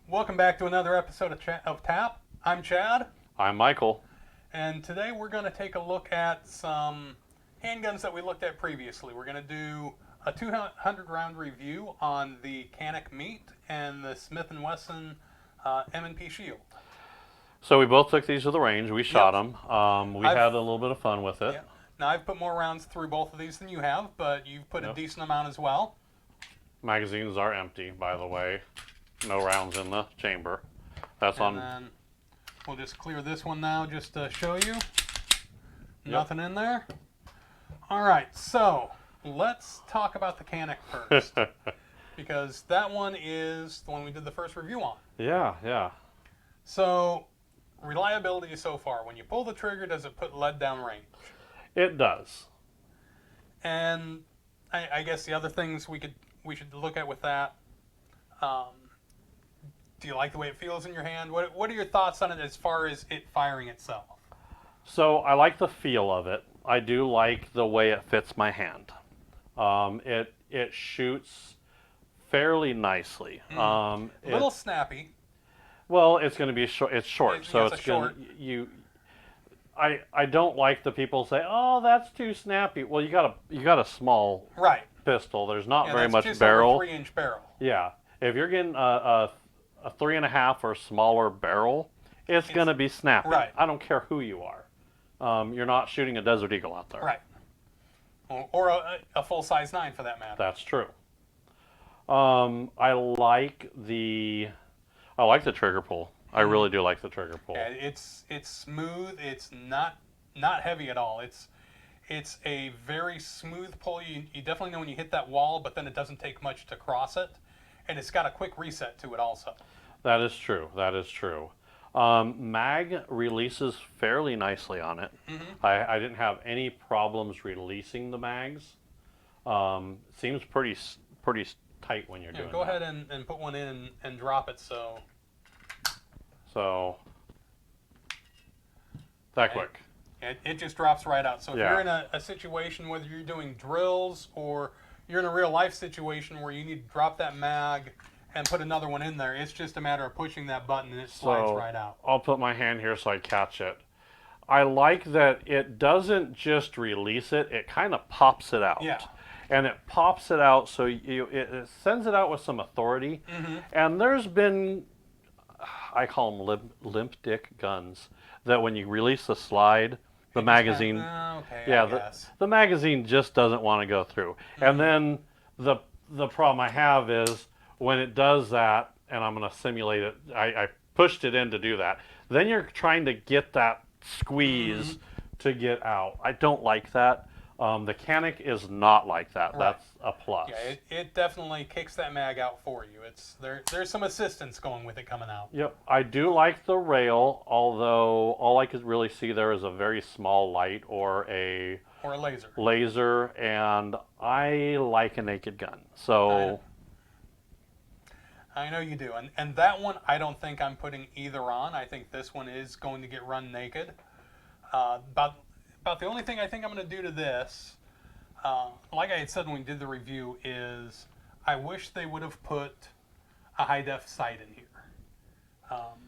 Welcome back to another episode of TAAP. I'm Chad, I'm Michael. and today we're going to take a look at some handguns that we looked at previously. We're going to do a 200 round review on the Canik Meat and the Smith & Wesson M&P Shield. So we both took these to the range. We shot them. We I've- had a little bit of fun with it. Yeah. Now, I've put more rounds through both of these than you have, but you've put a Yep. decent amount as well. Magazines are empty, by the way. No rounds in the chamber. That's And on. then we'll just clear this one now just to show you. Nothing in there. All right, so let's talk about the Canik first. Because that one is the one we did the first review on. Yeah. So, reliability so far. When you pull the trigger, does it put lead down range? It does. And I guess the other things we should look at with that. Do you like the way it feels in your hand? What are your thoughts on it as far as it firing itself? So I like the feel of it. I do like the way it fits my hand. It shoots fairly nicely. A little snappy. Well, it's going to be short. It's short, so Yes, it's short. going to I don't like the people say, "Oh, that's too snappy." Well, you got a small Right. pistol. There's not Yeah, very that's much just barrel. Over a 3-inch barrel. Yeah, if you're getting a 3.5 or smaller barrel, it's going to be snappy. Right. I don't care who you are. You're not shooting a Desert Eagle out there. Right. Or a full-size 9 for that matter. That's true. I like the trigger pull. I really do like the trigger pull. Yeah, it's smooth. It's not heavy at all. It's a very smooth pull. You definitely know when you hit that wall, but then it doesn't take much to cross it, and it's got a quick reset to it also. That is true. Mag releases fairly nicely on it. Mm-hmm. I didn't have any problems releasing the mags. Seems pretty tight when you're doing Go that. ahead and put one in and drop it so. So that quick. It just drops right out. So if Yeah. you're in a situation, whether you're doing drills or you're in a real life situation where you need to drop that mag and put another one in there, it's just a matter of pushing that button and it slides So right out. I'll put my hand here so I catch it. I like that it doesn't just release it; it kind of pops it out. Yeah. And it pops it out, so it sends it out with some authority. Mm-hmm. And there's been, I call them limp dick guns, that when you release the slide, the magazine, the magazine just doesn't want to go through. Mm-hmm. And then the problem I have is when it does that, and I'm going to simulate it, I pushed it in to do that. Then you're trying to get that squeeze to get out. I don't like that. The Canik is not like that. Right. That's a plus. Yeah, it definitely kicks that mag out for you. There's some assistance going with it coming out. Yep, I do like the rail, although all I could really see there is a very small light or a laser. And I like a naked gun. So I know you do. And that one, I don't think I'm putting either on. I think this one is going to get run naked. About the only thing I think I'm going to do to this, like I had said when we did the review, is I wish they would have put a high-def sight in here.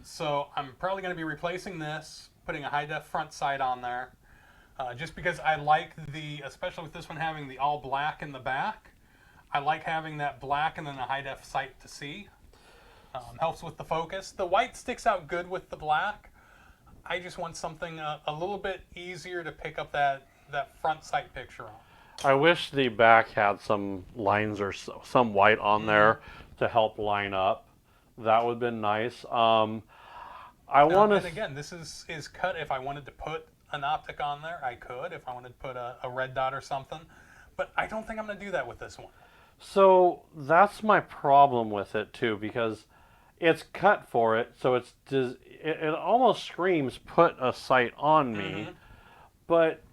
So I'm probably going to be replacing this, putting a high-def front sight on there, just because I like especially with this one having the all black in the back, I like having that black and then a high-def sight to see. Helps with the focus. The white sticks out good with the black. I just want something a little bit easier to pick up that front sight picture on. I wish the back had some lines or some white on there to help line up. That would have been nice. And again, this is cut. If I wanted to put an optic on there, I could. If I wanted to put a red dot or something. But I don't think I'm going to do that with this one. So that's my problem with it too, because it's cut for it, so it almost screams put a sight on me, but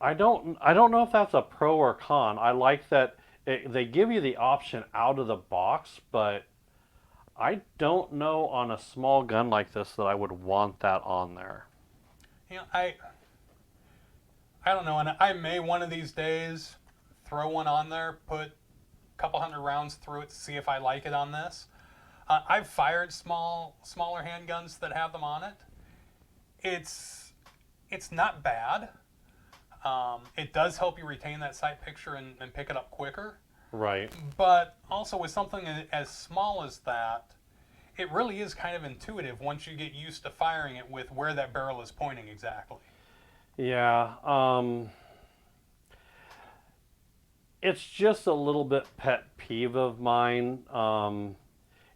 I don't know if that's a pro or con. I like that they give you the option out of the box, but I don't know on a small gun like this that I would want that on there. I don't know, and I may one of these days throw one on there, put a couple hundred rounds through it to see if I like it on this. I've fired smaller handguns that have them on it. It's not bad. It does help you retain that sight picture and pick it up quicker. Right. But also with something as small as that, it really is kind of intuitive once you get used to firing it with where that barrel is pointing exactly. Yeah. It's just a little bit pet peeve of mine.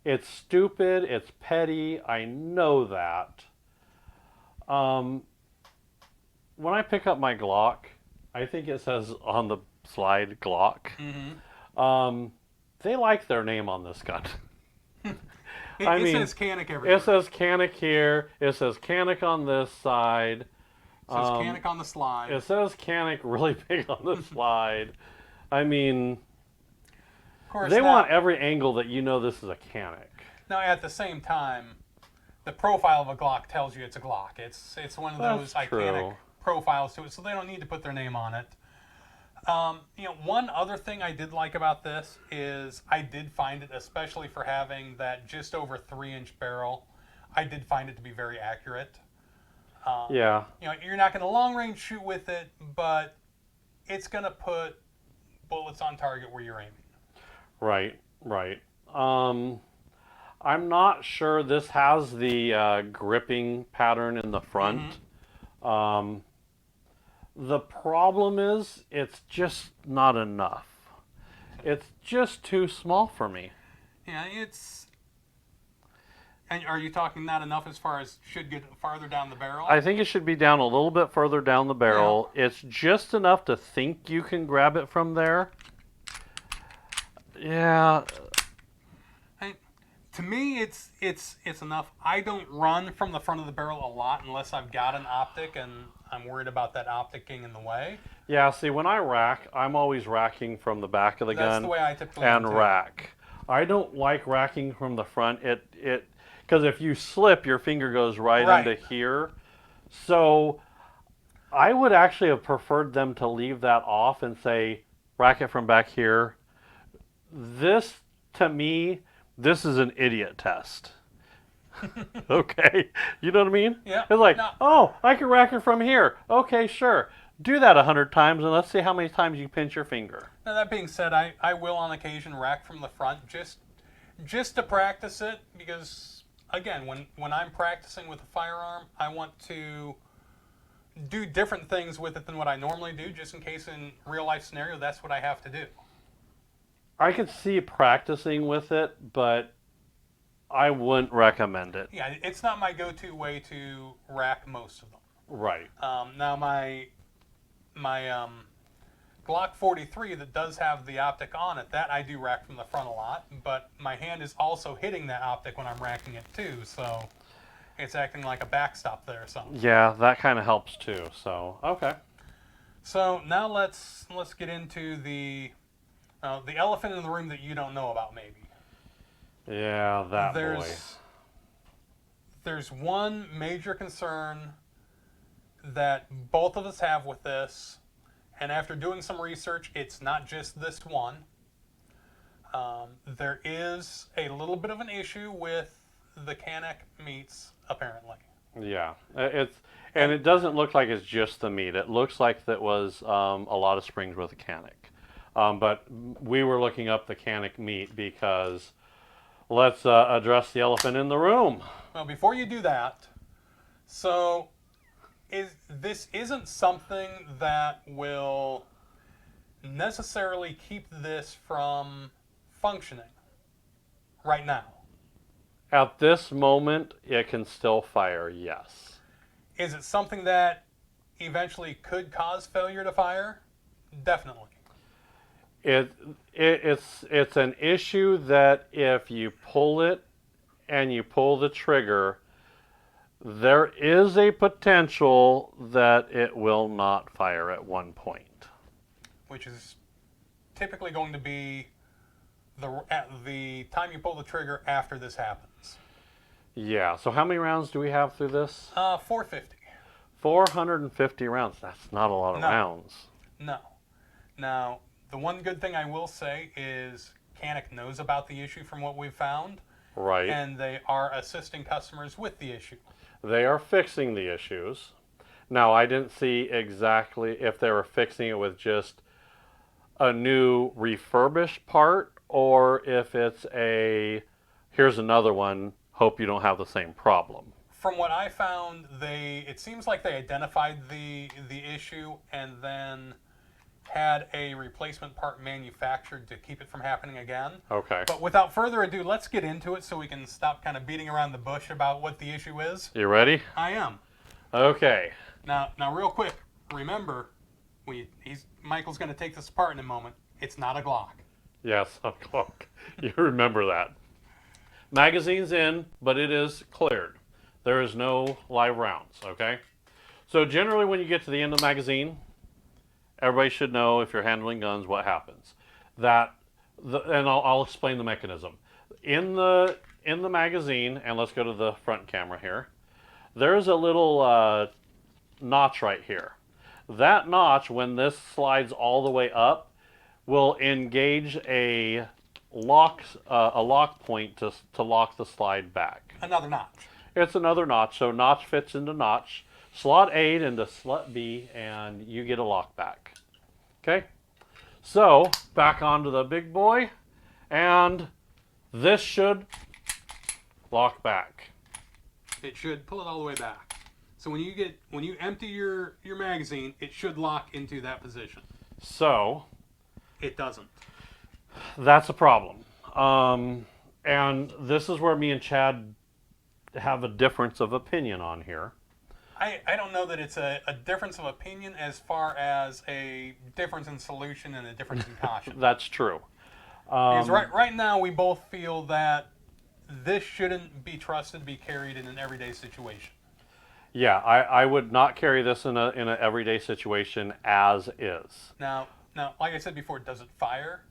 It's stupid. It's petty. I know that. Um, when I pick up my Glock, I think it says on the slide Glock. Mm-hmm. They like their name on this gun. It says Canik everywhere. It says Canik here. It says Canik on this side. It says Canik on the slide. It says Canik really big on the slide. I mean, of course, they want every angle that you know this is a Canik. Now, at the same time, the profile of a Glock tells you it's a Glock. It's one of those iconic profiles to it, so they don't need to put their name on it. One other thing I did like about this is I did find it, especially for having that just over 3-inch barrel, I did find it to be very accurate. Yeah. You're not going to long range shoot with it, but it's going to put bullets on target where you're aiming. Right, right. I'm not sure this has the gripping pattern in the front. Mm-hmm. The problem is it's just not enough. It's just too small for me. Yeah, And are you talking not enough as far as should get farther down the barrel? I think it should be down a little bit further down the barrel. Yeah. It's just enough to think you can grab it from there. Yeah. To me, it's enough. I don't run from the front of the barrel a lot unless I've got an optic and I'm worried about that optic getting in the way. Yeah, see, when I rack, I'm always racking from the back of the gun. That's the way I typically and rack. I don't like racking from the front. Because if you slip, your finger goes right into here. So I would actually have preferred them to leave that off and say, rack it from back here. This, to me, this is an idiot test. Okay? You know what I mean? Yeah. It's like, oh, I can rack it from here. Okay, sure. Do that 100 times and let's see how many times you pinch your finger. Now, that being said, I will on occasion rack from the front just to practice it because, again, when I'm practicing with a firearm, I want to do different things with it than what I normally do, just in case in real life scenario that's what I have to do. I could see practicing with it, but I wouldn't recommend it. Yeah, it's not my go-to way to rack most of them. Right. Now my Glock 43 that does have the optic on it, that I do rack from the front a lot, but my hand is also hitting that optic when I'm racking it too, so it's acting like a backstop there or something. Yeah, that kind of helps too. So okay. So now let's get into the elephant in the room that you don't know about, maybe. Yeah, that boy. There's one major concern that both of us have with this, and after doing some research, it's not just this one. There is a little bit of an issue with the Canik meats, apparently. Yeah, it doesn't look like it's just the meat. It looks like that was a lot of springs with a Canik. But we were looking up the Canik meat because let's address the elephant in the room. Well, before you do that, so this isn't something that will necessarily keep this from functioning right now. At this moment, it can still fire, yes. Is it something that eventually could cause failure to fire? Definitely. It's an issue that if you pull it and you pull the trigger, there is a potential that it will not fire at one point. Which is typically going to be at the time you pull the trigger after this happens. Yeah, so how many rounds do we have through this? 450. 450 rounds. That's not a lot of rounds. No. Now, the one good thing I will say is Canik knows about the issue from what we've found. Right. and they are assisting customers with the issue. They are fixing the issues. Now, I didn't see exactly if they were fixing it with just a new refurbished part or if it's a here's another one, hope you don't have the same problem. From what I found, it seems like they identified the issue and then had a replacement part manufactured to keep it from happening again. Okay. But without further ado, let's get into it so we can stop kind of beating around the bush about what the issue is. You ready? I am. Okay. Now, real quick, remember, Michael's going to take this apart in a moment. It's not a Glock. Yes, a clock. You remember that. Magazine's in, but it is cleared. There is no live rounds, okay? So generally when you get to the end of the magazine, everybody should know if you're handling guns what happens. And I'll explain the mechanism. In the magazine, and let's go to the front camera here, there's a little notch right here. That notch, when this slides all the way up, will engage a lock point to lock the slide back. Another notch. It's another notch, so notch fits into notch. Slot A into slot B, and you get a lock back. Okay? So, back onto the big boy, and this should lock back. It should pull it all the way back. So when you empty your magazine, it should lock into that position. So, It doesn't. that's a problem. And this is where me and Chad have a difference of opinion on here. I don't know that it's a difference of opinion as far as a difference in solution and a difference in caution. That's true. Because right now we both feel that this shouldn't be trusted to be carried in an everyday situation. Yeah, I would not carry this in an everyday situation as is. Now, like I said before, does it fire?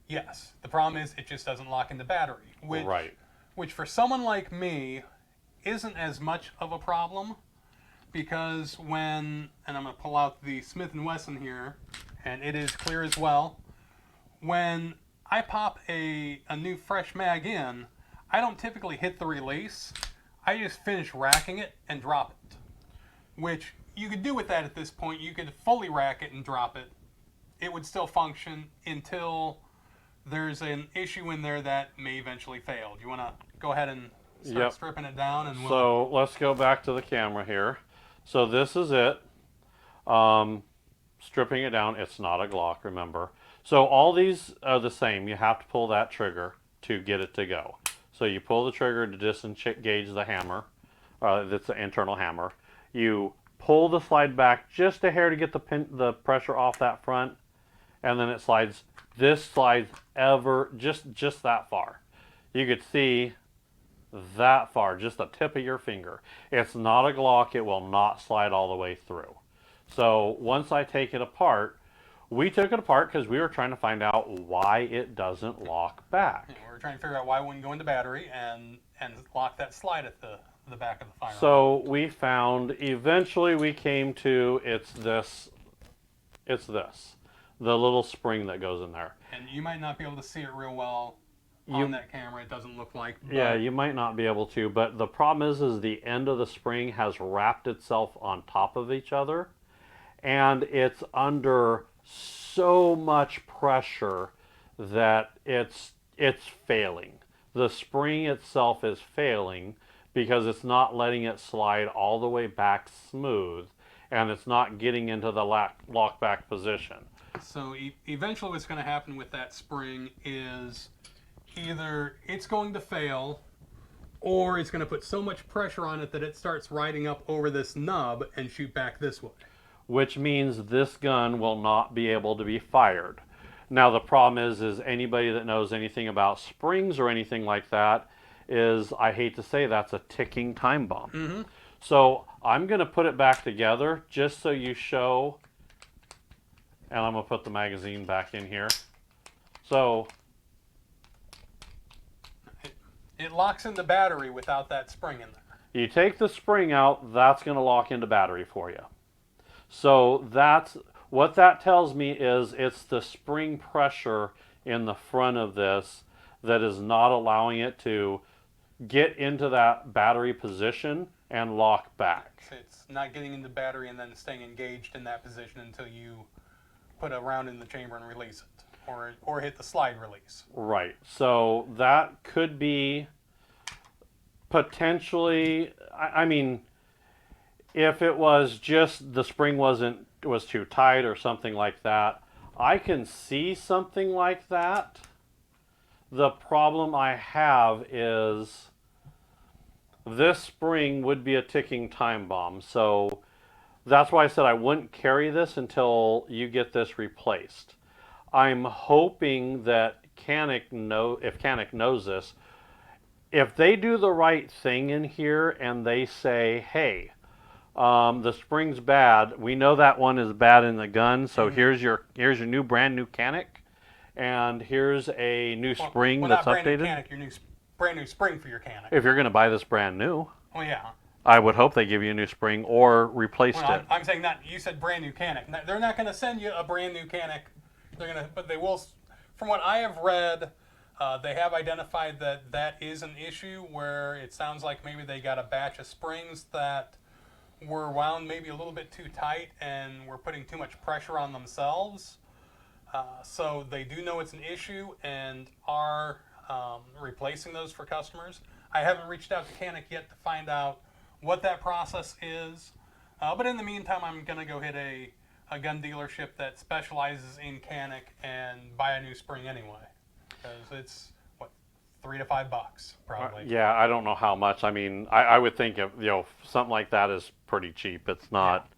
Yes. The problem is it just doesn't lock into battery. Right. Which for someone like me isn't as much of a problem, because and I'm going to pull out the Smith & Wesson here, and it is clear as well, when I pop a new fresh mag in, I don't typically hit the release. I just finish racking it and drop it. Which you could do with that at this point. You could fully rack it and drop it. It would still function until there's an issue in there that may eventually fail. Do you want to go ahead and start stripping it down? And So let's go back to the camera here. So this is it. Stripping it down. It's not a Glock, remember. So all these are the same. You have to pull that trigger to get it to go. So you pull the trigger to disengage the hammer. That's the internal hammer. You pull the slide back just a hair to get the pressure off that front, and then it slides. This slides just that far. You could see that far, just the tip of your finger. It's not a Glock. It will not slide all the way through. So once I take it apart, we took it apart because we were trying to find out why it doesn't lock back. Yeah, we're trying to figure out why it wouldn't go into battery and lock that slide at the back of the firearm. So we found, eventually we came to, it's this, the little spring that goes in there. And you might not be able to see it real well on that camera. It doesn't look like. Yeah, you might not be able to, but the problem is the end of the spring has wrapped itself on top of each other, and it's under so much pressure that it's failing. The spring itself is failing because it's not letting it slide all the way back smooth, and it's not getting into the lock back position. So eventually what's going to happen with that spring is either it's going to fail, or it's going to put so much pressure on it that it starts riding up over this nub and shoot back this way. Which means this gun will not be able to be fired. Now the problem is anybody that knows anything about springs or anything like that is, I hate to say, that's a ticking time bomb. Mm-hmm. So I'm going to put it back together just so you show, and I'm going to put the magazine back in here. So it locks into battery without that spring in there. you take the spring out, that's going to lock into battery for you. So that's what that tells me is it's the spring pressure in the front of this that is not allowing it to get into that battery position and lock back. It's not getting in the battery and then staying engaged in that position until you put a round in the chamber and release it, or hit the slide release. Right. So that could be potentially. I mean, if it was just the spring was too tight or something like that, I can see something like that. The problem I have is this spring would be a ticking time bomb. So that's why I said I wouldn't carry this until you get this replaced. I'm hoping that if Canik knows this, if they do the right thing in here and they say, hey, the spring's bad. We know that one is bad in the gun, so here's your new brand new Canik, and here's a new spring that's not brand updated. New Canik, your brand new spring for your Canik. If you're going to buy this brand new, Oh yeah. I would hope they give you a new spring or replaced Well, it. I'm saying not. You said brand new Canik. They're not going to send you a brand new Canik. But they will. From what I have read, they have identified that is an issue where it sounds like maybe they got a batch of springs that were wound maybe a little bit too tight and were putting too much pressure on themselves. So they do know it's an issue and are replacing those for customers. I haven't reached out to Canik yet to find out what that process is. But in the meantime, I'm going to go hit a gun dealership that specializes in Canik and buy a new spring anyway. Because it's, what, $3 to $5 probably. Yeah, I don't know how much. I mean, I would think of something like that is pretty cheap. It's not.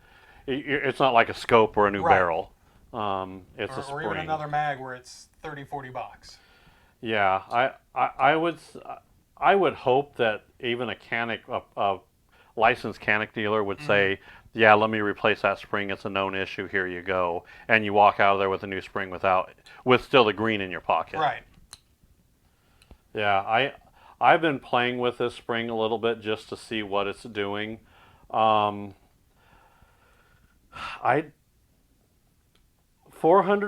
Yeah. It's not like a scope or a new barrel. It's a spring. Or even another mag where it's $30, $40. Yeah, I would hope that even a Canik, a licensed Canik dealer would say, yeah, let me replace that spring. It's a known issue. Here you go. And you walk out of there with a new spring with still the green in your pocket. Right. Yeah, I've been playing with this spring a little bit just to see what it's doing. 400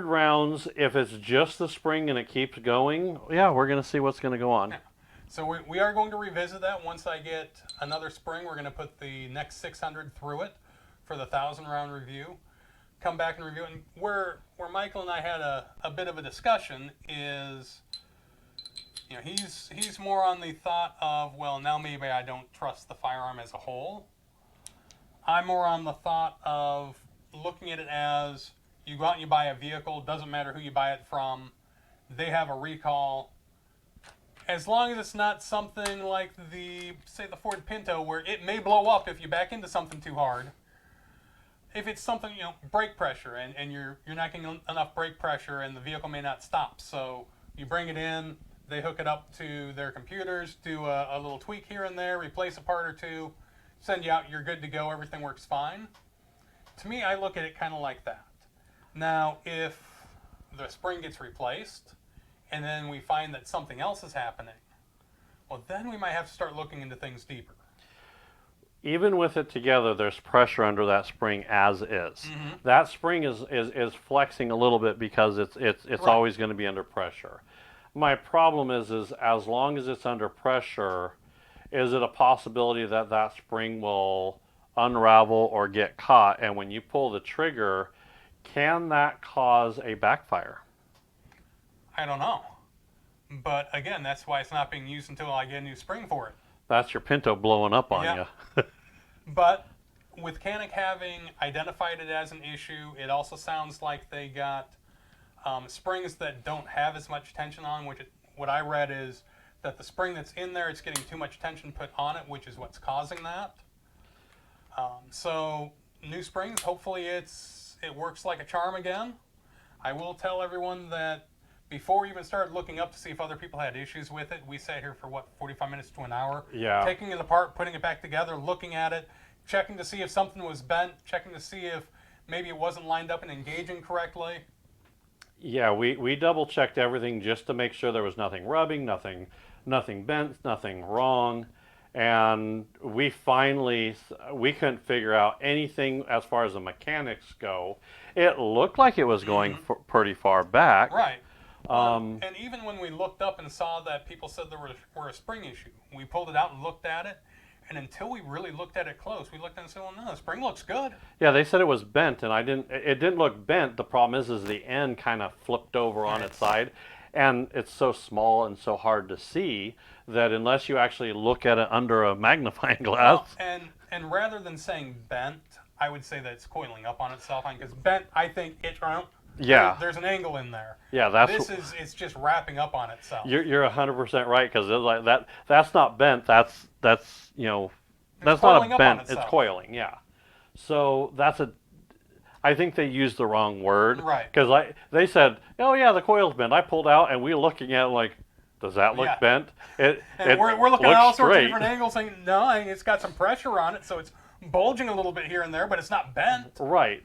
rounds, if it's just the spring and it keeps going, yeah, we're going to see what's going to go on. Yeah. So we are going to revisit that once I get another spring. We're going to put the next 600 through it for the 1,000-round review. Come back and review it. And where Michael and I had a bit of a discussion is, he's more on the thought of, well, now maybe I don't trust the firearm as a whole. I'm more on the thought of looking at it as you go out and you buy a vehicle, doesn't matter who you buy it from, they have a recall. As long as it's not something like say the Ford Pinto where it may blow up if you back into something too hard. If it's something, brake pressure and you're not getting enough brake pressure and the vehicle may not stop. So you bring it in, they hook it up to their computers, do a little tweak here and there, replace a part or two, send you out, you're good to go, everything works fine. To me, I look at it kind of like that. Now, if the spring gets replaced and then we find that something else is happening, well, then we might have to start looking into things deeper. Even with it together, there's pressure under that spring as is. Mm-hmm. That spring is flexing a little bit because it's right. Always going to be under pressure. My problem is as long as it's under pressure, is it a possibility that that spring will unravel or get caught? And when you pull the trigger, can that cause a backfire? I don't know. But again, that's why it's not being used until I get a new spring for it. That's your Pinto blowing up on you. But with Canik having identified it as an issue, it also sounds like they got springs that don't have as much tension on, what I read is that the spring that's in there, it's getting too much tension put on it, which is what's causing that. So new springs, hopefully it works like a charm again. I will tell everyone that before we even started looking up to see if other people had issues with it, we sat here for 45 minutes to an hour, taking it apart, putting it back together, looking at it, checking to see if something was bent, checking to see if maybe it wasn't lined up and engaging correctly. Yeah, we double checked everything just to make sure there was nothing rubbing, nothing bent, nothing wrong. And we couldn't figure out anything as far as the mechanics go. It looked like it was going pretty far back. Right. And even when we looked up and saw that people said there were a spring issue, we pulled it out and looked at it. And until we really looked at it close, we looked at it and said, well, no, the spring looks good. Yeah, they said it was bent, and it didn't look bent. The problem is the end kind of flipped over on its side, and it's so small and so hard to see that unless you actually look at it under a magnifying glass. Well, and rather than saying bent, I would say that it's coiling up on itself. Because bent, I think Yeah. there's an angle in there. Yeah, it's just wrapping up on itself. You're 100% right, because like that's not bent. That's that's not coiling a up on bent. It's itself. coiling. Yeah. So I think they used the wrong word. Right. Because they said, oh yeah, the coil's bent. I pulled out, and we were looking at it like, does that look bent? And we're looking at all sorts of different angles, saying no, it's got some pressure on it, so it's bulging a little bit here and there, but it's not bent. Right.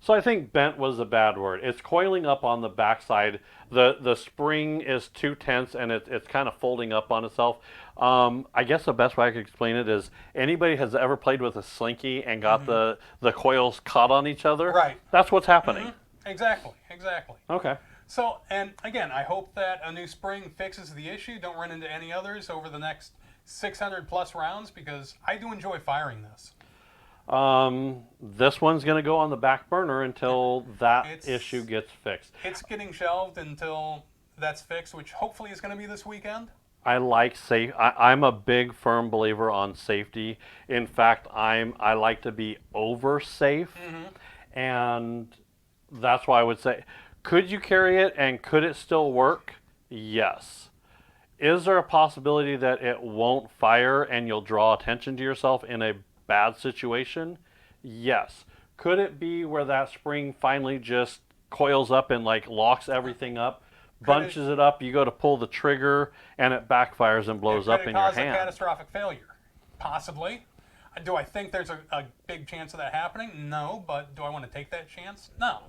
So I think bent was a bad word. It's coiling up on the backside. The spring is too tense, and it's kind of folding up on itself. I guess the best way I could explain it is anybody has ever played with a slinky and got the coils caught on each other? Right. That's what's happening. Mm-hmm. Exactly. Okay. So, and again, I hope that a new spring fixes the issue. Don't run into any others over the next 600 plus rounds, because I do enjoy firing this. This one's going to go on the back burner until that issue gets fixed. It's getting shelved until that's fixed, which hopefully is going to be this weekend. I like I'm a big firm believer on safety. In fact, I like to be over safe, and that's why I would say, could you carry it and could it still work? Yes. Is there a possibility that it won't fire and you'll draw attention to yourself in a bad situation? Yes. Could it be where that spring finally just coils up and like locks everything up, bunches it up, you go to pull the trigger, and it backfires and blows up in your hand? Could it cause a catastrophic failure? Possibly. Do I think there's a big chance of that happening? No, but do I want to take that chance? No.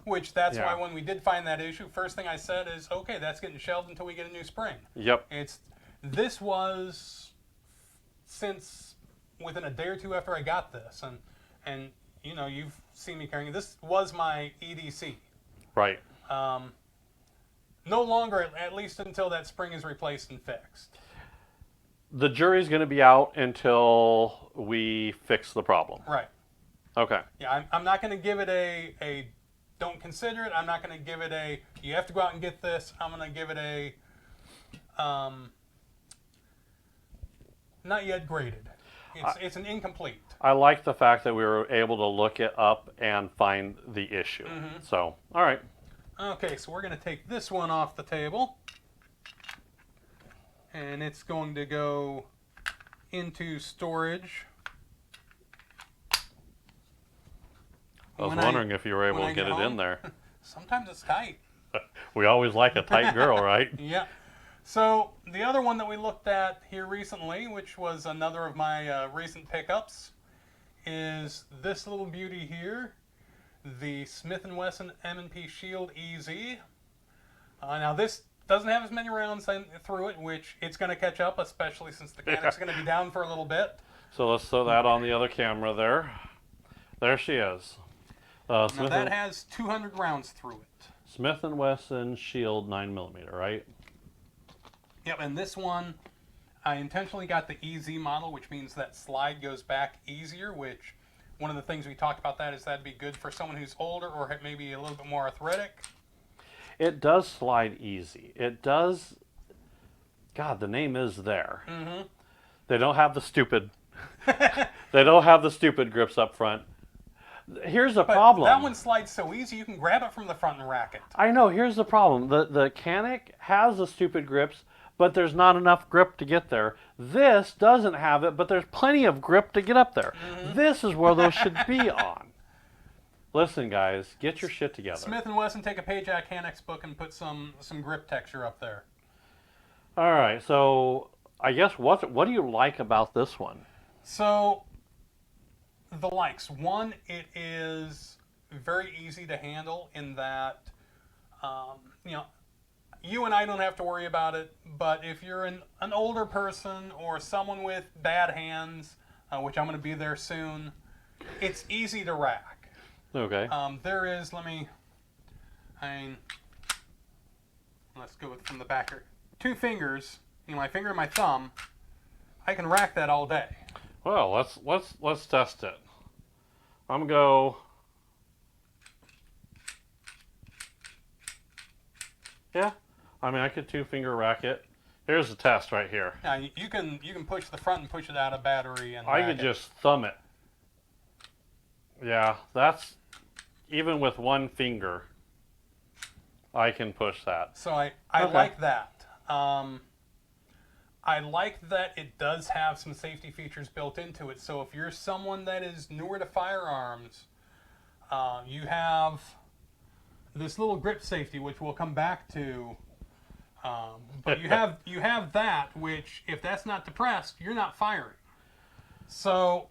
Which that's why when we did find that issue, first thing I said is, okay, that's getting shelved until we get a new spring. Yep. This was since within a day or two after I got this, and you've seen me carrying it. This was my EDC. Right. No longer, at least until that spring is replaced and fixed. The jury's going to be out until we fix the problem. Right. Okay. Yeah, I'm not going to give it a don't consider it. I'm not going to give it a you have to go out and get this. I'm going to give it a not yet graded. It's an incomplete. I like the fact that we were able to look it up and find the issue. So, all right. Okay, so we're going to take this one off the table, and it's going to go into storage. I was wondering if you were able to get it in there. Sometimes it's tight. We always like a tight girl, right? Yeah. So the other one that we looked at here recently, which was another of my recent pickups, is this little beauty here, the Smith & Wesson M&P Shield EZ. Now this doesn't have as many rounds through it, which it's going to catch up, especially since the Canik's going to be down for a little bit. So let's throw that on the other camera there. There she is. Now that has 200 rounds through it. Smith & Wesson Shield 9mm, right? Yep, and this one, I intentionally got the EZ model, which means that slide goes back easier, which one of the things we talked about that is that'd be good for someone who's older or maybe a little bit more arthritic. It does slide easy. It does. God, the name is there. They don't have the stupid. They don't have the stupid grips up front. Here's the problem. That one slides so easy you can grab it from the front and rack it. I know. Here's the problem. The Canik has the stupid grips, but there's not enough grip to get there. This doesn't have it, but there's plenty of grip to get up there. This is where those should be on. Listen, guys, get your shit together. Smith & Wesson, take a page out of Canik's book and put some grip texture up there. All right, so I guess what do you like about this one? So, the likes. One, it is very easy to handle in that, you and I don't have to worry about it, but if you're an older person or someone with bad hands, which I'm going to be there soon, it's easy to rack. Okay. There is, let's go from the back here. 2 fingers, my finger and my thumb, I can rack that all day. Well, let's test it. I'm gonna go. Yeah, I mean I could 2-finger rack it. Here's the test right here. Now you can push the front and push it out of battery and I rack could it. just thumb it. Yeah, that's even with 1 finger. I can push that. So I Okay. like that. I like that it does have some safety features built into it. So if you're someone that is newer to firearms, you have this little grip safety, which we'll come back to. But you have that, which if that's not depressed, you're not firing. So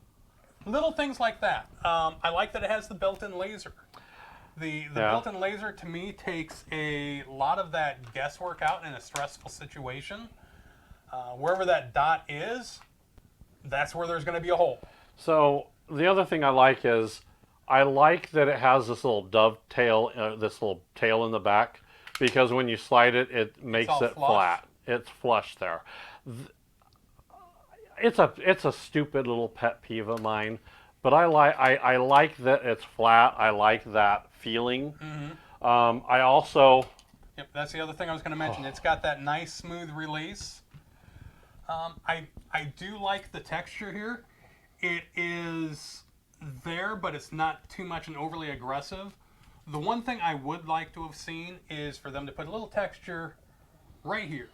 little things like that. I like that it has the built-in laser. The built-in laser to me takes a lot of that guesswork out in a stressful situation. Wherever that dot is, that's where there's going to be a hole. So the other thing I like is I like that it has this little dovetail, this little tail in the back, because when you slide it, it makes it flush. flat. It's flush there. It's a stupid little pet peeve of mine, but I like that it's flat. I like that feeling. I also. Yep, that's the other thing I was going to mention. It's got that nice smooth release. I do like the texture here. It is there, but it's not too much and overly aggressive. The one thing I would like to have seen is for them to put a little texture right here.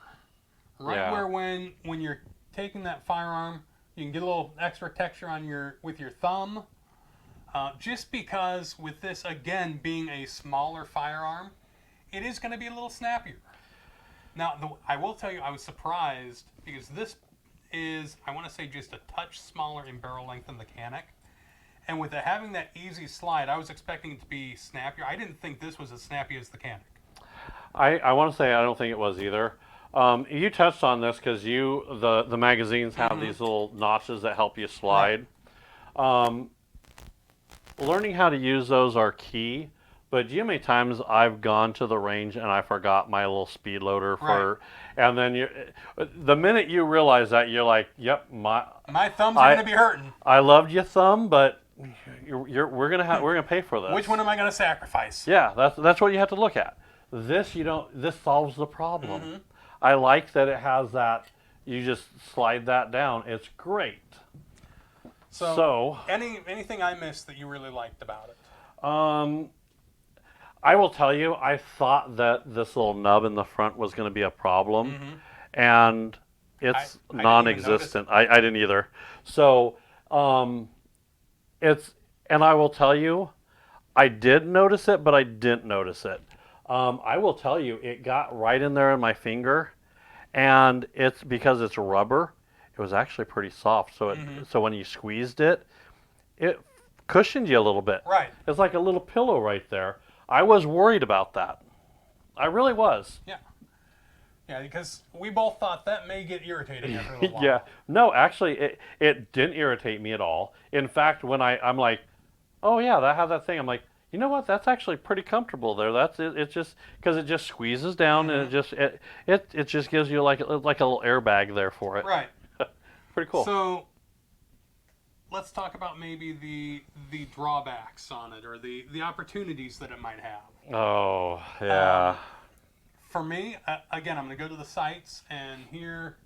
Right where when you're taking that firearm, you can get a little extra texture on with your thumb. Just because with this, again, being a smaller firearm, it is going to be a little snappier. Now, I will tell you, I was surprised because this is, I want to say, just a touch smaller in barrel length than the Canik. And with it having that easy slide, I was expecting it to be snappier. I didn't think this was as snappy as the Canik. I want to say I don't think it was either. You touched on this because the magazines have these little notches that help you slide. Right. Learning how to use those are key. But do you know how many times I've gone to the range and I forgot my little speed loader and then the minute you realize that, you're like, yep, my thumbs are going to be hurting. I loved your thumb, but we're gonna pay for this. Which one am I going to sacrifice? Yeah, that's what you have to look at. This solves the problem. I like that it has that. You just slide that down. It's great. So anything I missed that you really liked about it? I will tell you, I thought that this little nub in the front was going to be a problem, and it's non-existent. I didn't either. So and I will tell you, I did notice it, but I didn't notice it. I will tell you, it got right in there in my finger, and it's because it's rubber. It was actually pretty soft. So so when you squeezed it, it cushioned you a little bit. Right. It's like a little pillow right there. I was worried about that. I really was. Yeah. Yeah, because we both thought that may get irritating after a little while. Yeah. No, actually, it didn't irritate me at all. In fact, when I'm like, oh yeah, I have that thing. I'm like, you know what? That's actually pretty comfortable there. That's it. It's just because it just squeezes down and it just gives you like a little airbag there for it. Right. Pretty cool. So let's talk about maybe the drawbacks on it or the opportunities that it might have. Oh, yeah. For me, again, I'm going to go to the sights, and here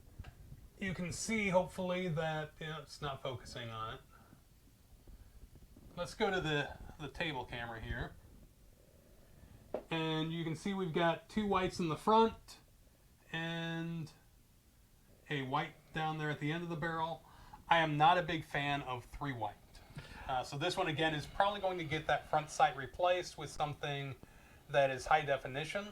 you can see, hopefully, that it's not focusing on it. Let's go to the table camera here. And you can see we've got 2 whites in the front and a white down there at the end of the barrel. I am not a big fan of 3 white. So this one, again, is probably going to get that front sight replaced with something that is high definition.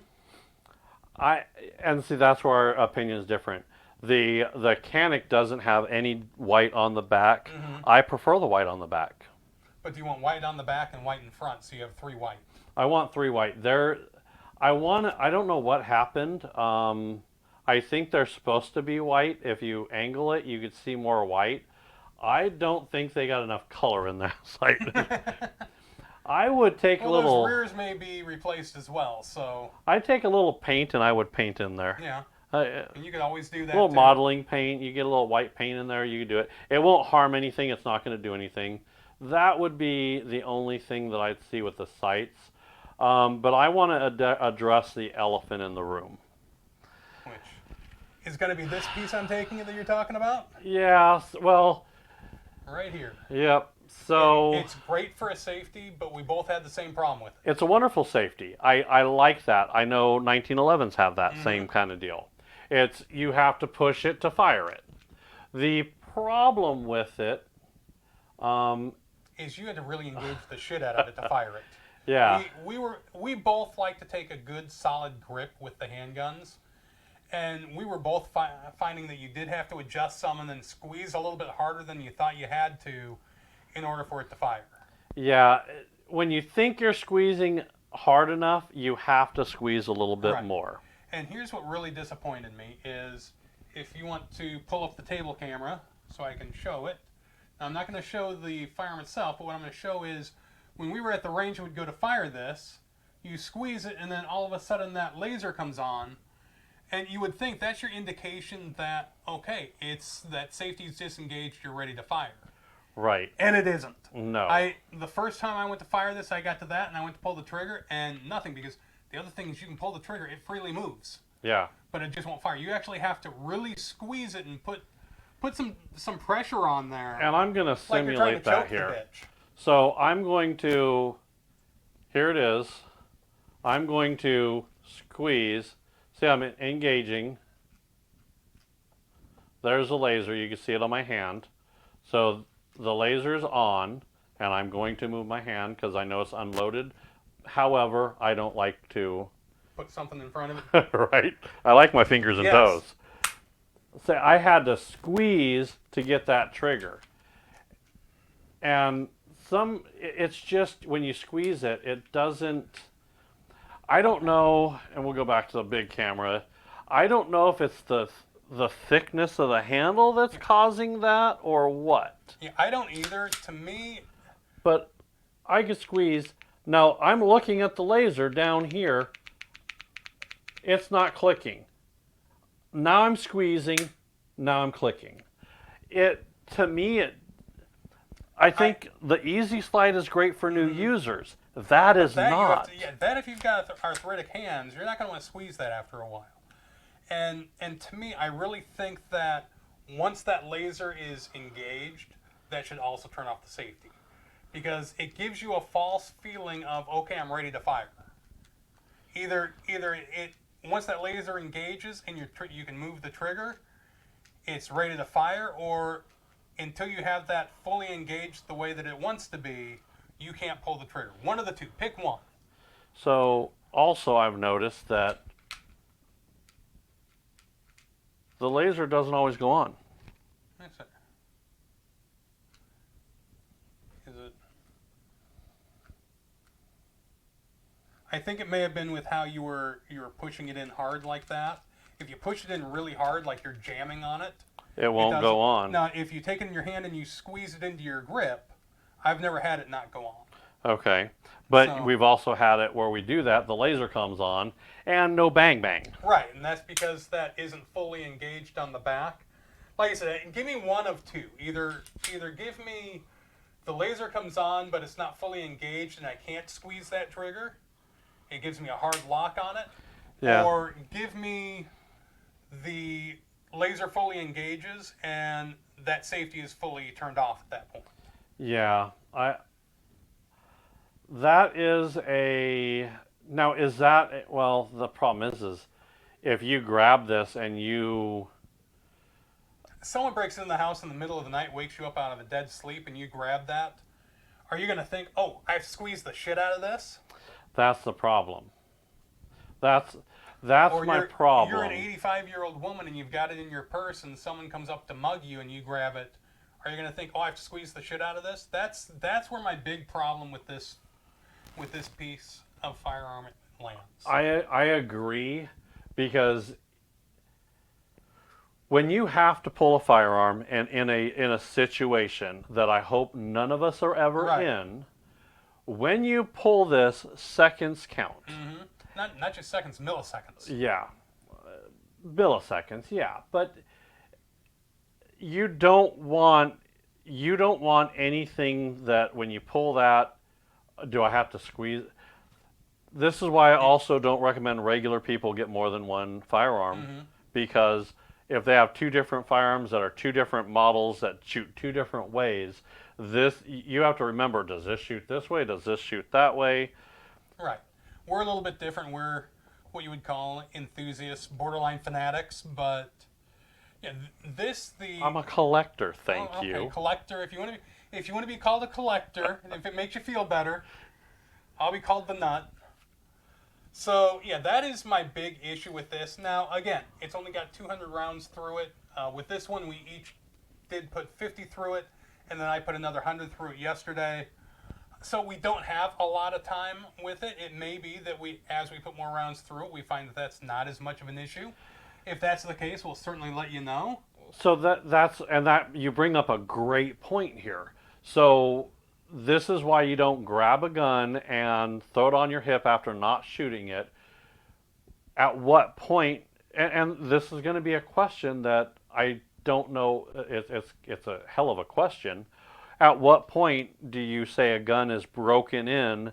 And see, that's where our opinion is different. The Canik doesn't have any white on the back. I prefer the white on the back. But do you want white on the back and white in front, so you have 3 white? I want 3 white. I don't know what happened. I think they're supposed to be white. If you angle it, you could see more white. I don't think they got enough color in their sight. I would take a Well, little. those rears may be replaced as well, so I'd take a little paint and I would paint in there. yeah. A And you could always do that little too. modeling paint. You get a little white paint in there. You can do it. It won't harm anything. It's not going to do anything. That would be the only thing that I'd see with the sights. But I want to address the elephant in the room. Which is going to be this piece I'm taking it that you're talking about? Yeah. Well. Right here. Yep. So it's great for a safety, but we both had the same problem with it. it's a wonderful safety. I like that. I know 1911s have that same kind of deal. It's you have to push it to fire it. The problem with it is you had to really engage the shit out of it to fire it. Yeah. We both like to take a good solid grip with the handguns, and we were both finding that you did have to adjust some and then squeeze a little bit harder than you thought you had to in order for it to fire. Yeah, when you think you're squeezing hard enough, you have to squeeze a little bit more. And here's what really disappointed me is if you want to pull up the table camera so I can show it. Now, I'm not going to show the firearm itself, but what I'm going to show is when we were at the range and would go to fire this, you squeeze it and then all of a sudden that laser comes on, and you would think that's your indication that, okay, it's that safety's disengaged, you're ready to fire. Right. And it isn't. No. The first time I went to fire this, I got to that and I went to pull the trigger and nothing, because the other thing is you can pull the trigger, it freely moves. Yeah. But it just won't fire. You actually have to really squeeze it and put some pressure on there. And I'm going to simulate that here. So I'm going to, here it is. I'm going to squeeze. See, I'm engaging. There's a laser. You can see it on my hand. So the laser's on, and I'm going to move my hand because I know it's unloaded. However, I don't like to put something in front of it. Right. I like my fingers and toes. So I had to squeeze to get that trigger. And it's just when you squeeze it, it doesn't, I don't know, and we'll go back to the big camera. I don't know if it's the thickness of the handle that's causing that or what. Yeah, I don't either. To me, but I can squeeze. Now I'm looking at the laser down here. It's not clicking. Now I'm squeezing. Now I'm clicking. I think the easy slide is great for new users. That is not. That if you've got arthritic hands, you're not going to want to squeeze that after a while. And to me, I really think that once that laser is engaged, that should also turn off the safety, because it gives you a false feeling of, okay, I'm ready to fire. Either it once that laser engages and you can move the trigger, it's ready to fire, or until you have that fully engaged the way that it wants to be, you can't pull the trigger. One of the two. Pick one. So also I've noticed that the laser doesn't always go on. That's it. Is it? I think it may have been with how you were pushing it in hard like that. If you push it in really hard, like you're jamming on it, it won't go on. Now, if you take it in your hand and you squeeze it into your grip, I've never had it not go on. Okay. But we've also had it where we do that, the laser comes on, and no bang bang. Right, and that's because that isn't fully engaged on the back. Like I said, give me one of two. Either give me the laser comes on, but it's not fully engaged and I can't squeeze that trigger. It gives me a hard lock on it. Yeah. Or give me the laser fully engages and that safety is fully turned off at that point. Yeah, that is a, now is that, well, the problem is if you grab this and someone breaks in the house in the middle of the night, wakes you up out of a dead sleep, and you grab that, are you going to think, oh, I've squeezed the shit out of this? That's the problem. That's my problem. You're an 85-year-old woman and you've got it in your purse and someone comes up to mug you and you grab it. Are you going to think, oh, I have to squeeze the shit out of this? That's where my big problem with this piece of firearm lands. I agree, because when you have to pull a firearm and in a situation that I hope none of us are ever in, when you pull this, seconds count. Not just seconds, milliseconds. Yeah, milliseconds. Yeah, but you don't want anything that when you pull that, do I have to squeeze? This is why I also don't recommend regular people get more than one firearm, because if they have two different firearms that are two different models that shoot two different ways, this you have to remember: does this shoot this way? Does this shoot that way? Right. We're a little bit different. We're what you would call enthusiasts, borderline fanatics, but yeah, I'm a collector, thank okay, you. collector. If you want to be called a collector, and if it makes you feel better, I'll be called the nut. So yeah, that is my big issue with this. Now again, it's only got 200 rounds through it. With this one, we each did put 50 through it, and then I put another 100 through it yesterday. So we don't have a lot of time with it. It may be that as we put more rounds through it, we find that that's not as much of an issue. If that's the case, we'll certainly let you know. So that you bring up a great point here. So this is why you don't grab a gun and throw it on your hip after not shooting it. At what point? And this is going to be a question that I don't know. It's a hell of a question. At what point do you say a gun is broken in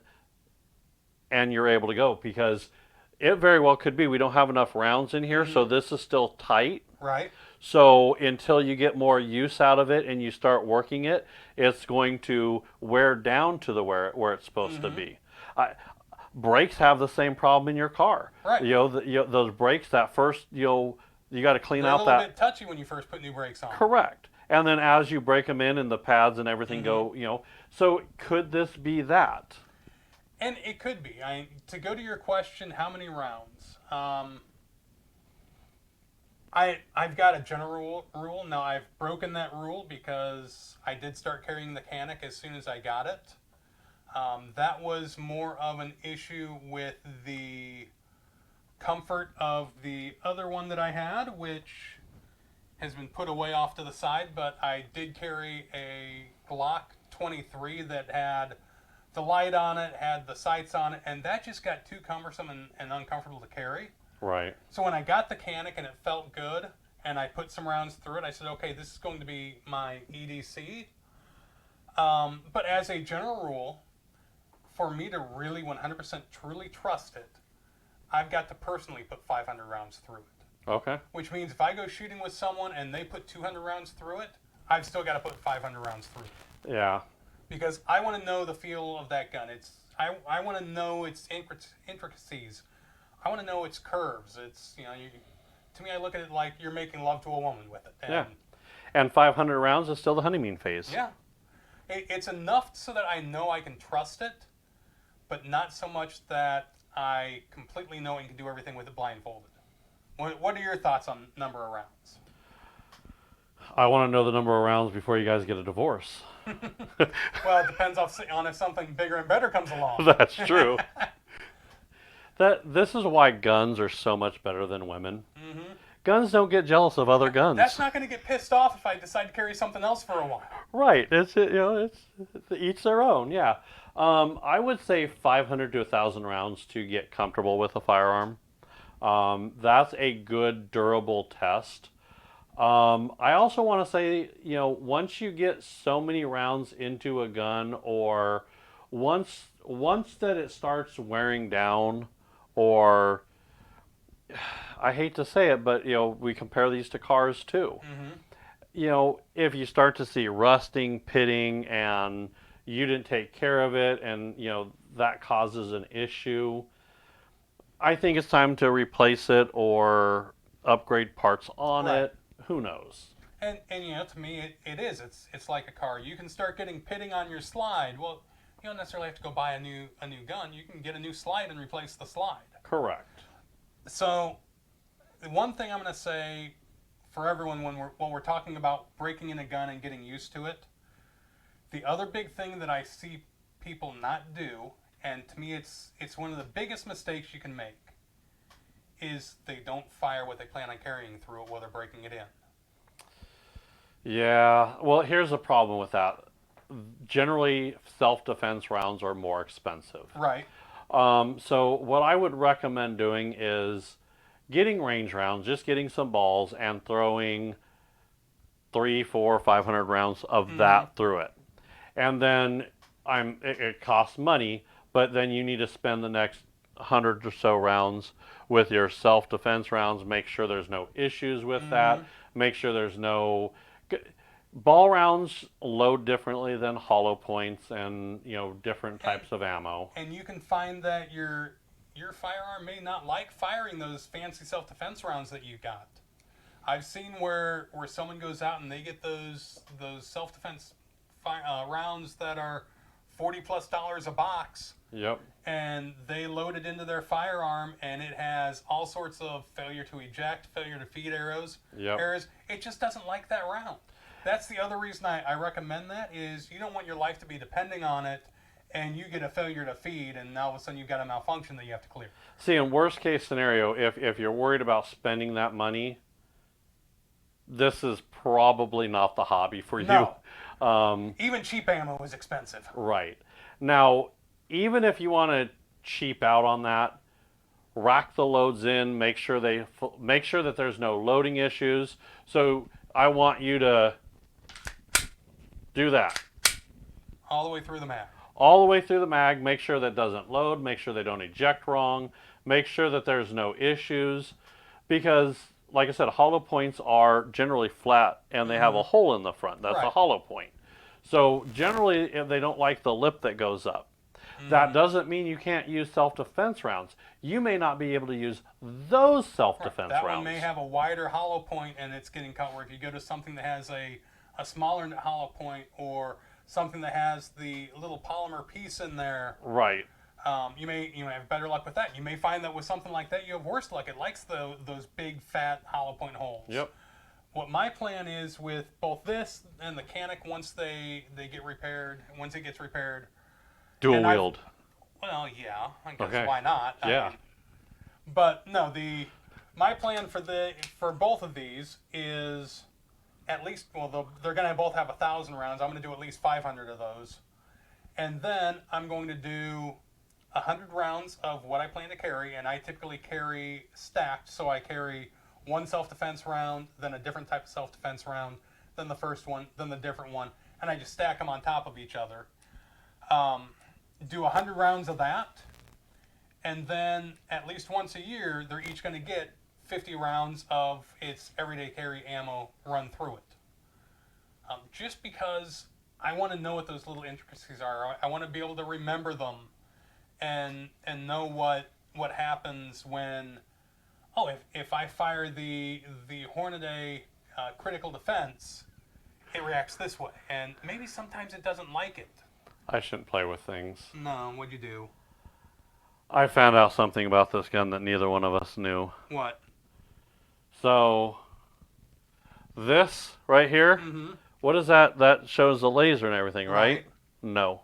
and you're able to go? Because it very well could be we don't have enough rounds in here, so this is still tight. Right. So until you get more use out of it and you start working it, it's going to wear down to the where it's supposed to be. Brakes have the same problem in your car. Right. Those brakes, that first, you got to clean out that. They're a little bit touchy when you first put new brakes on. Correct. And then as you break them in and the pads and everything go, so could this be that? And it could be. To go to your question, how many rounds? I've got a general rule. Now, I've broken that rule because I did start carrying the Canik as soon as I got it. That was more of an issue with the comfort of the other one that I had, which has been put away off to the side, but I did carry a Glock 23 that had the light on it, had the sights on it, and that just got too cumbersome and uncomfortable to carry. Right. So when I got the Canik and it felt good, and I put some rounds through it, I said, okay, this is going to be my EDC. But as a general rule, for me to really 100% truly trust it, I've got to personally put 500 rounds through it. Okay. Which means if I go shooting with someone and they put 200 rounds through it, I've still got to put 500 rounds through it. Yeah. Because I want to know the feel of that gun. I want to know its intricacies. I want to know its curves. To me, I look at it like you're making love to a woman with it. Yeah. And 500 rounds is still the honeymoon phase. Yeah. It's enough so that I know I can trust it, but not so much that I completely know and can do everything with it blindfolded. What are your thoughts on number of rounds? I want to know the number of rounds before you guys get a divorce. Well, it depends on if something bigger and better comes along. That's true. This is why guns are so much better than women. Guns don't get jealous of other guns. That's not going to get pissed off if I decide to carry something else for a while. Right. It's each their own. Yeah. I would say 500 to 1,000 rounds to get comfortable with a firearm. That's a good durable test. I also want to say, once you get so many rounds into a gun, or once that it starts wearing down, or I hate to say it, but we compare these to cars too. If you start to see rusting, pitting, and you didn't take care of it, and that causes an issue, I think it's time to replace it or upgrade parts on it. Who knows? And to me, it is. It's like a car. You can start getting pitting on your slide. Well, you don't necessarily have to go buy a new gun. You can get a new slide and replace the slide. Correct. So, the one thing I'm going to say for everyone when we're talking about breaking in a gun and getting used to it, the other big thing that I see people not do, and to me it's one of the biggest mistakes you can make, is they don't fire what they plan on carrying through it while they're breaking it in. Yeah, well, here's the problem with that. generally self-defense rounds are more expensive. Right. So what I would recommend doing is getting range rounds, just getting some balls and throwing 3, 4, 500 rounds of that through it. And then it costs money, but then you need to spend the next 100 or so rounds with your self-defense rounds. Make sure there's no issues with that. Make sure there's no ball rounds load differently than hollow points and different types of ammo. And you can find that your firearm may not like firing those fancy self-defense rounds that you got. I've seen where someone goes out and they get those self-defense rounds that are $40+ a box. Yep. And they load it into their firearm, and it has all sorts of failure to eject, failure to feed errors. It just doesn't like that round. That's the other reason I recommend that, is you don't want your life to be depending on it, and you get a failure to feed, and now all of a sudden you've got a malfunction that you have to clear. See, in worst case scenario, if you're worried about spending that money, this is probably not the hobby for you. No. Even cheap ammo is expensive. Right. Now, even if you want to cheap out on that, rack the loads in, make sure that there's no loading issues. So I want you to do that. All the way through the mag. All the way through the mag. Make sure that doesn't load. Make sure they don't eject wrong. Make sure that there's no issues. Because, like I said, hollow points are generally flat and they have a hole in the front. That's a hollow point. So generally, they don't like the lip that goes up. That doesn't mean you can't use self-defense rounds. You may not be able to use those self-defense rounds. That one may have a wider hollow point and it's getting cut, where if you go to something that has a smaller hollow point, or something that has the little polymer piece in there, right? You may have better luck with that. You may find that with something like that you have worse luck. It likes those big fat hollow point holes. Yep. What my plan is with both this and the Canik, once they get repaired, once it gets repaired, dual wield. Well, yeah, I guess why not? Yeah. But no, my plan for both of these is at least, they're going to both have 1,000 rounds. I'm going to do at least 500 of those, and then I'm going to do 100 rounds of what I plan to carry, and I typically carry stacked, so I carry one self-defense round, then a different type of self-defense round, then the first one, then the different one, and I just stack them on top of each other. Do 100 rounds of that, and then at least once a year, they're each going to get 50 rounds of its everyday carry ammo run through it. Just because I want to know what those little intricacies are. I want to be able to remember them and know what happens when, if I fire the Hornady critical defense, it reacts this way, and maybe sometimes it doesn't like it. I shouldn't play with things. No, what'd you do? I found out something about this gun that neither one of us knew. What? So, this right here, what is that? That shows the laser and everything, right? No.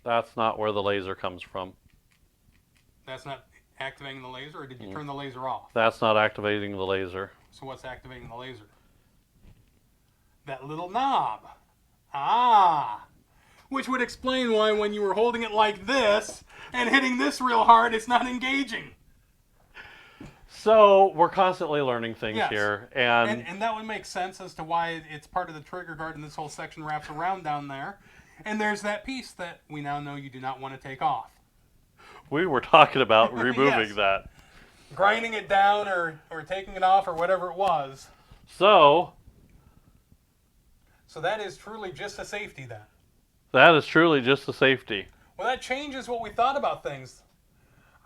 That's not where the laser comes from. That's not activating the laser, or did you turn the laser off? That's not activating the laser. So what's activating the laser? That little knob. Ah! Which would explain why when you were holding it like this and hitting this real hard, it's not engaging. So we're constantly learning things here. And that would make sense as to why it's part of the trigger guard and this whole section wraps around down there. And there's that piece that we now know you do not want to take off. We were talking about removing that. Grinding it down or taking it off or whatever it was. So that is truly just a safety then. That is truly just a safety. Well, that changes what we thought about things.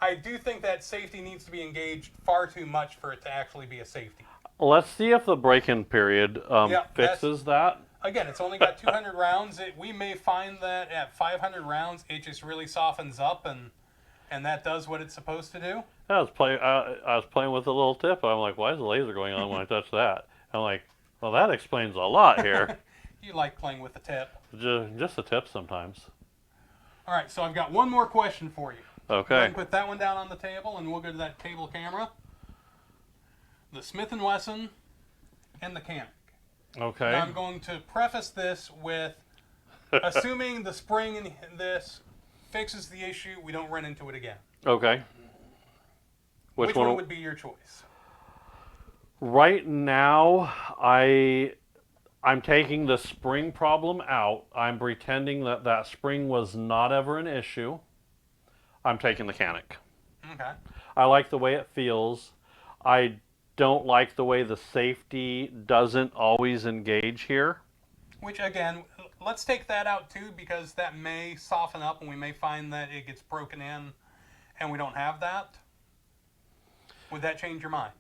I do think that safety needs to be engaged far too much for it to actually be a safety. Let's see if the break-in period fixes that. Again, it's only got 200 rounds. We may find that at 500 rounds, it just really softens up and that does what it's supposed to do. I was playing with a little tip. I'm like, why is the laser going on when I touch that? I'm like, well, that explains a lot here. You like playing with the tip. Just a tip sometimes. All right, so I've got one more question for you. Okay. Go ahead and put that one down on the table, and we'll go to that table camera. The Smith & Wesson and the Canik. Okay. Now I'm going to preface this with assuming the spring in this fixes the issue, we don't run into it again. Okay. Which one would be your choice? Right now, I'm taking the spring problem out. I'm pretending that that spring was not ever an issue. I'm taking the Canik. Okay. I like the way it feels. I don't like the way the safety doesn't always engage here. Which, again, let's take that out too, because that may soften up and we may find that it gets broken in and we don't have that. Would that change your mind?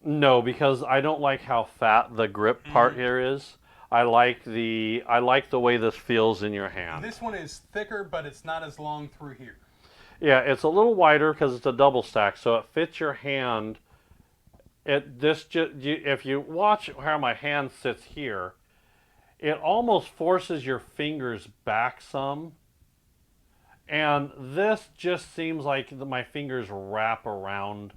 No, because I don't like how fat the grip part here is. I like the way this feels in your hand. This one is thicker, but it's not as long through here. Yeah, it's a little wider because it's a double stack, so it fits your hand. If you watch how my hand sits here, it almost forces your fingers back some, and this just seems like my fingers wrap around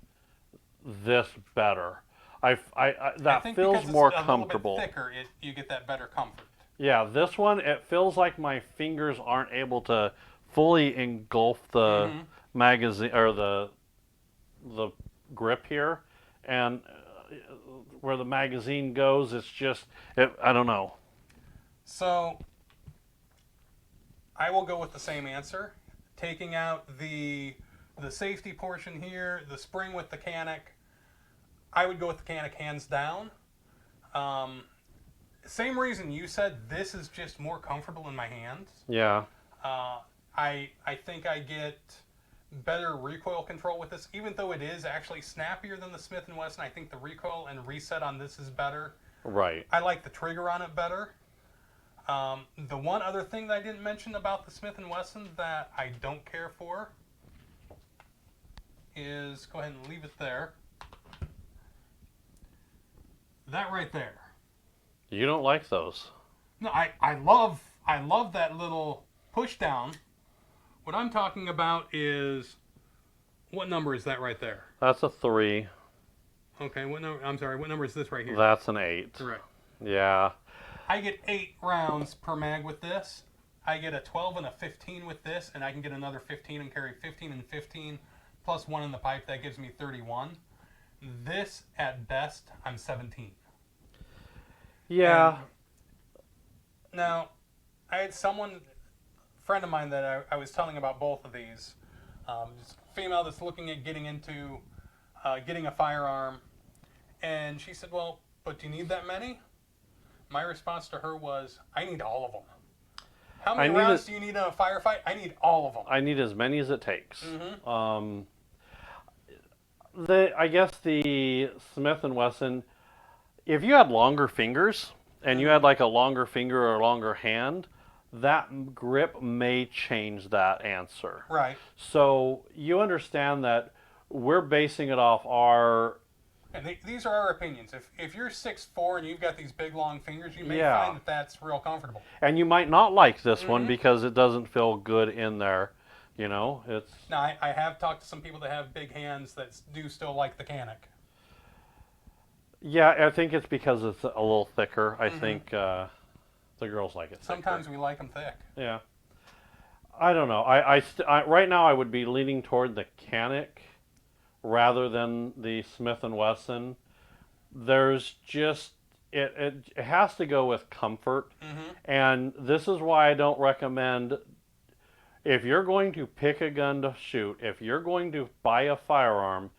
this better. That feels more comfortable. A little bit thicker, you get that better comfort. Yeah, this one, it feels like my fingers aren't able to fully engulf the magazine or the grip here, and where the magazine goes, it's just I don't know. So I will go with the same answer, taking out the safety portion here, the spring with the Canik. I would go with the Canik hands down. Same reason you said, this is just more comfortable in my hands. Yeah. I think I get better recoil control with this, even though it is actually snappier than the Smith & Wesson. I think the recoil and reset on this is better. Right. I like the trigger on it better. The one other thing that I didn't mention about the Smith & Wesson that I don't care for is, go ahead and leave it there. That right there. You don't like those. No, I love that little push down. What I'm talking about is, what number is that right there? That's a 3. Okay, what number? I'm sorry, what number is this right here? That's an 8. Correct. Yeah. I get 8 rounds per mag with this. I get a 12 and a 15 with this, and I can get another 15 and carry 15 and 15 plus 1 in the pipe. That gives me 31. This, at best, I'm 17. Yeah. And now, I had friend of mine that I was telling about both of these. This female that's looking at getting into getting a firearm, and she said, "Well, but do you need that many?" My response to her was, "I need all of them. How many rounds do you need in a firefight? I need all of them. I need as many as it takes." Mm-hmm. I guess the Smith & Wesson, if you had longer fingers and you had like a longer finger or a longer hand, that grip may change that answer. Right. So you understand that we're basing it off our... And these are our opinions. If you're 6'4" and you've got these big long fingers, you may find that that's real comfortable. And you might not like this one because it doesn't feel good in there. You know, it's... Now, I have talked to some people that have big hands that do still like the Canik. Yeah, I think it's because it's a little thicker. I think the girls like it thicker. Sometimes we like them thick. Yeah. I don't know. Right now I would be leaning toward the Canik rather than the Smith & Wesson. There's just... It has to go with comfort. And this is why I don't recommend... If you're going to pick a gun to shoot, if you're going to buy a firearm,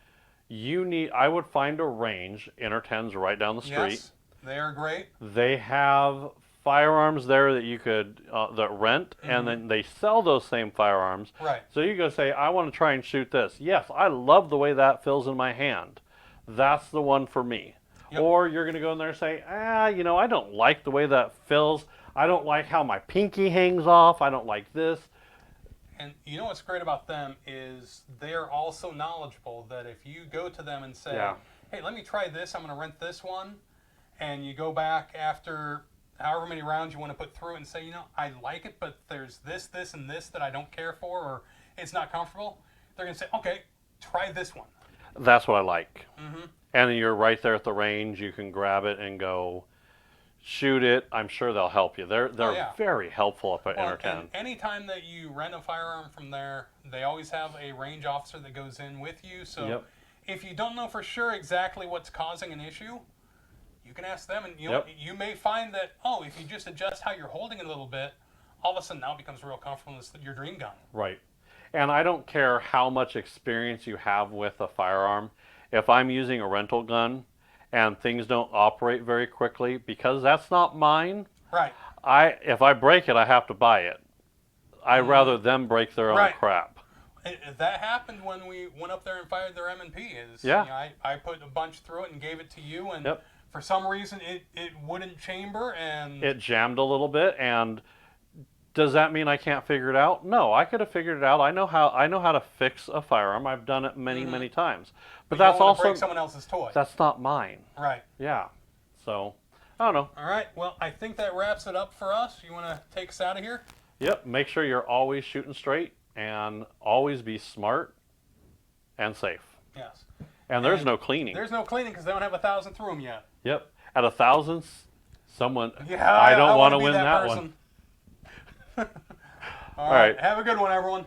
I would find a range. Inter-10's right down the street. Yes, they are great. They have firearms there that you could that rent, and then they sell those same firearms. Right. So you go say, I want to try and shoot this. Yes, I love the way that feels in my hand. That's the one for me. Yep. Or you're going to go in there and say, I don't like the way that feels. I don't like how my pinky hangs off. I don't like this. And you know what's great about them is they're also knowledgeable that if you go to them and say, hey, let me try this, I'm going to rent this one, and you go back after however many rounds you want to put through it and say, I like it, but there's this, and this that I don't care for, or it's not comfortable, they're going to say, okay, try this one. That's what I like. And you're right there at the range. You can grab it and go shoot it. I'm sure they'll help you. They're yeah. very helpful up at Well, Interten. and anytime that you rent a firearm from there, they always have a range officer that goes in with you. So Yep. if you don't know for sure exactly what's causing an issue, you can ask them, and Yep. you may find that, oh, if you just adjust how you're holding it a little bit, all of a sudden now it becomes real comfortable and it's your dream gun. Right. And I don't care how much experience you have with a firearm. If I'm using a rental gun and things don't operate very quickly, because that's not mine, Right. if I break it, I have to buy it. I'd rather them break their own Right. crap. That happened when we went up there and fired their M&P. Yeah. I put a bunch through it and gave it to you, and Yep. for some reason it wouldn't chamber, and It jammed a little bit, and does that mean I can't figure it out? No, I could have figured it out. I know how to fix a firearm. I've done it many times. But you don't that's wanna also break someone else's toy. that's not mine. Right. Yeah. So, I don't know. All right. Well, I think that wraps it up for us. You want to take us out of here? Yep, make sure you're always shooting straight and always be smart and safe. Yes. And there's no cleaning. There's no cleaning because they don't have 1,000 through them yet. Yep. At 1,000, someone Yeah, I don't want to be win that one. All right. Have a good one, everyone.